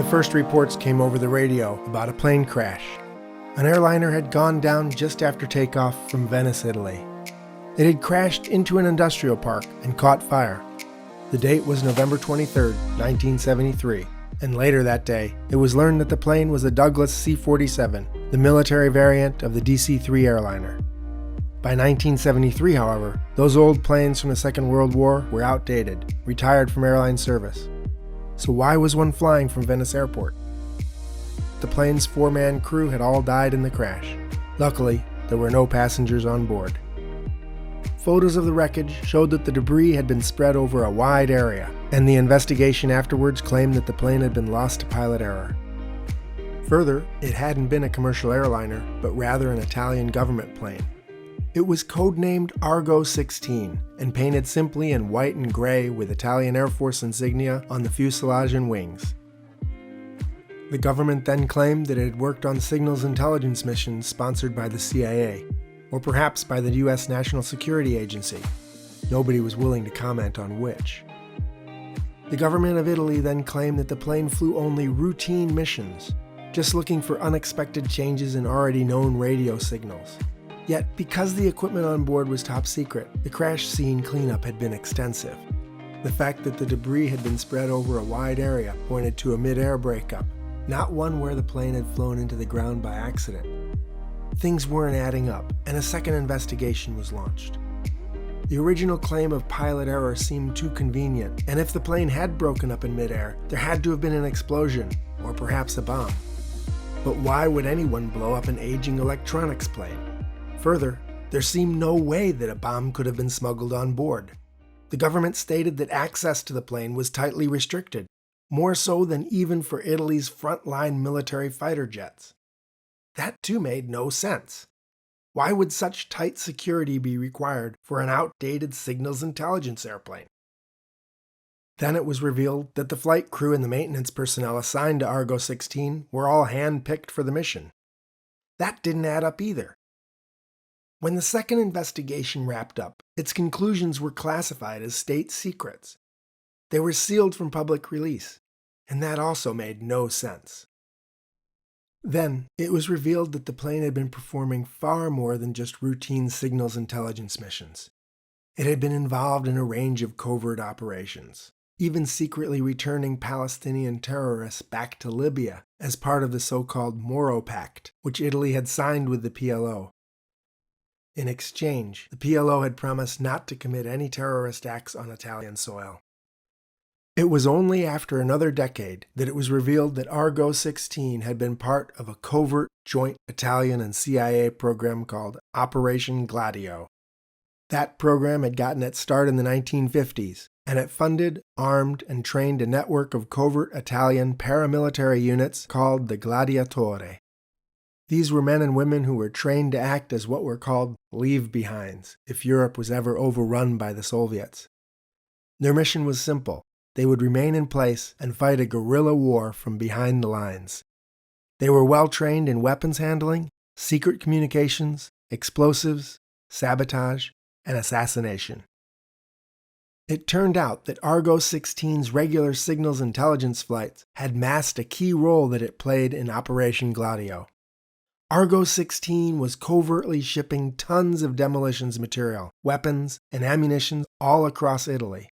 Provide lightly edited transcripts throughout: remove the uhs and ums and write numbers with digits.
first reports came over the radio about a plane crash. An airliner had gone down just after takeoff from Venice, Italy. It had crashed into an industrial park and caught fire. The date was November 23, 1973, and later that day, it was learned that the plane was a Douglas C-47, the military variant of the DC-3 airliner. By 1973, however, those old planes from the Second World War were outdated, retired from airline service. So why was one flying from Venice Airport? The plane's 4-man crew had all died in the crash. Luckily, there were no passengers on board. Photos of the wreckage showed that the debris had been spread over a wide area, and the investigation afterwards claimed that the plane had been lost to pilot error. Further, it hadn't been a commercial airliner, but rather an Italian government plane. It was codenamed Argo 16 and painted simply in white and gray with Italian Air Force insignia on the fuselage and wings. The government then claimed that it had worked on signals intelligence missions sponsored by the CIA, or perhaps by the US National Security Agency. Nobody was willing to comment on which. The government of Italy then claimed that the plane flew only routine missions, just looking for unexpected changes in already known radio signals. Yet, because the equipment on board was top secret, the crash scene cleanup had been extensive. The fact that the debris had been spread over a wide area pointed to a mid-air breakup, not one where the plane had flown into the ground by accident. Things weren't adding up, and a second investigation was launched. The original claim of pilot error seemed too convenient, and if the plane had broken up in midair, there had to have been an explosion, or perhaps a bomb. But why would anyone blow up an aging electronics plane? Further, there seemed no way that a bomb could have been smuggled on board. The government stated that access to the plane was tightly restricted, more so than even for Italy's frontline military fighter jets. That too made no sense. Why would such tight security be required for an outdated signals intelligence airplane? Then it was revealed that the flight crew and the maintenance personnel assigned to Argo 16 were all hand-picked for the mission. That didn't add up either. When the second investigation wrapped up, its conclusions were classified as state secrets. They were sealed from public release, and that also made no sense. Then, it was revealed that the plane had been performing far more than just routine signals intelligence missions. It had been involved in a range of covert operations, even secretly returning Palestinian terrorists back to Libya as part of the so-called Moro Pact, which Italy had signed with the PLO. In exchange, the PLO had promised not to commit any terrorist acts on Italian soil. It was only after another decade that it was revealed that Argo 16 had been part of a covert joint Italian and CIA program called Operation Gladio. That program had gotten its start in the 1950s, and it funded, armed, and trained a network of covert Italian paramilitary units called the Gladiatori. These were men and women who were trained to act as what were called leave-behinds if Europe was ever overrun by the Soviets. Their mission was simple. They would remain in place and fight a guerrilla war from behind the lines. They were well trained in weapons handling, secret communications, explosives, sabotage, and assassination. It turned out that Argo 16's regular signals intelligence flights had masked a key role that it played in Operation Gladio. Argo 16 was covertly shipping tons of demolitions material, weapons, and ammunition all across Italy.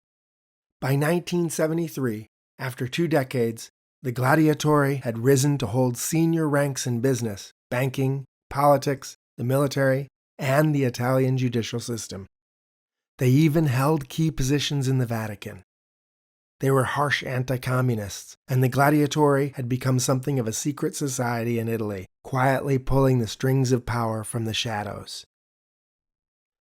By 1973, after 2 decades, the Gladiatori had risen to hold senior ranks in business, banking, politics, the military, and the Italian judicial system. They even held key positions in the Vatican. They were harsh anti-communists, and the Gladiatori had become something of a secret society in Italy, quietly pulling the strings of power from the shadows.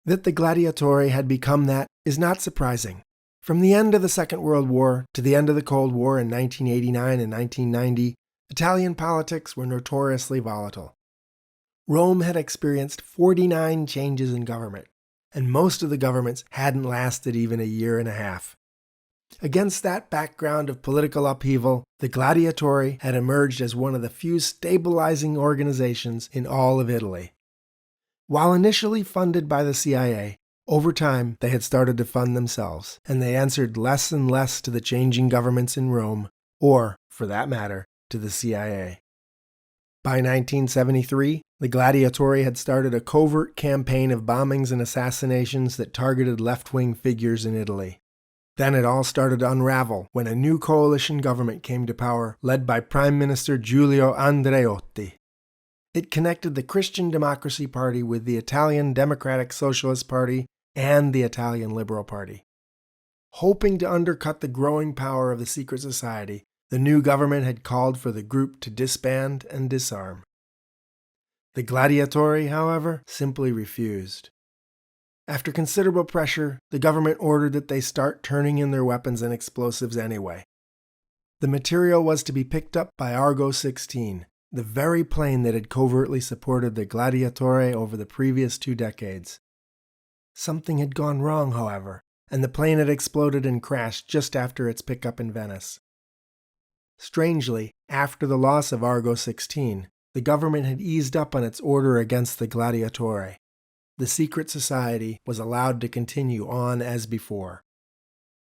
That the Gladiatori had become that is not surprising. From the end of the Second World War to the end of the Cold War in 1989 and 1990, Italian politics were notoriously volatile. Rome had experienced 49 changes in government, and most of the governments hadn't lasted even a year and a half. Against that background of political upheaval, the Gladiatori had emerged as one of the few stabilizing organizations in all of Italy. While initially funded by the CIA, over time they had started to fund themselves, and they answered less and less to the changing governments in Rome, or, for that matter, to the CIA. By 1973, the Gladiatori had started a covert campaign of bombings and assassinations that targeted left-wing figures in Italy. Then it all started to unravel when a new coalition government came to power, led by Prime Minister Giulio Andreotti. It connected the Christian Democracy Party with the Italian Democratic Socialist Party and the Italian Liberal Party. Hoping to undercut the growing power of the secret society, the new government had called for the group to disband and disarm. The Gladiatori, however, simply refused. After considerable pressure, the government ordered that they start turning in their weapons and explosives anyway. The material was to be picked up by Argo 16, the very plane that had covertly supported the Gladiatori over the previous 2 decades. Something had gone wrong, however, and the plane had exploded and crashed just after its pickup in Venice. Strangely, after the loss of Argo 16, the government had eased up on its order against the Gladiatori. The secret society was allowed to continue on as before.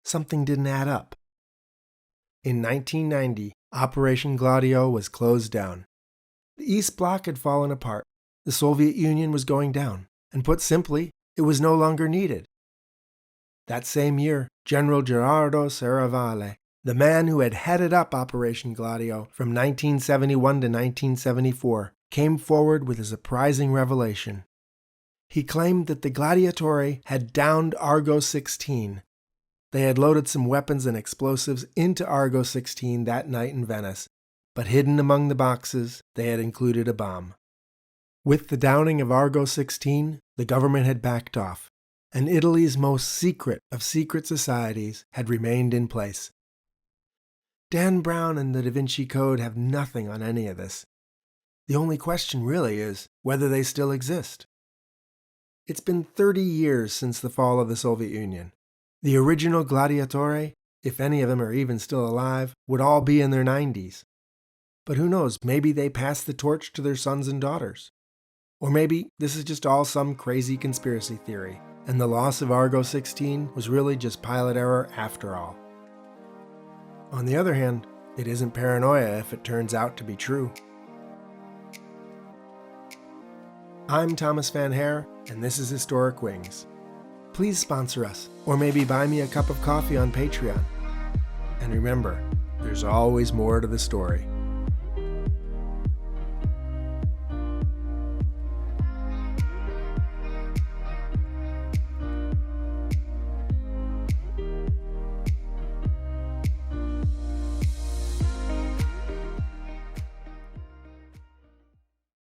Something didn't add up. In 1990, Operation Gladio was closed down. The East Bloc had fallen apart, the Soviet Union was going down, and put simply, it was no longer needed. That same year, General Gerardo Serravalle, the man who had headed up Operation Gladio from 1971 to 1974, came forward with a surprising revelation. He claimed that the Gladiatori had downed Argo 16. They had loaded some weapons and explosives into Argo 16 that night in Venice, but hidden among the boxes, they had included a bomb. With the downing of Argo 16, the government had backed off, and Italy's most secret of secret societies had remained in place. Dan Brown and the Da Vinci Code have nothing on any of this. The only question really is whether they still exist. It's been 30 years since the fall of the Soviet Union. The original Gladiatori, if any of them are even still alive, would all be in their 90s. But who knows, maybe they passed the torch to their sons and daughters. Or maybe this is just all some crazy conspiracy theory, and the loss of Argo 16 was really just pilot error after all. On the other hand, it isn't paranoia if it turns out to be true. I'm Thomas Van Hare, and this is Historic Wings. Please sponsor us, or maybe buy me a cup of coffee on Patreon. And remember, there's always more to the story.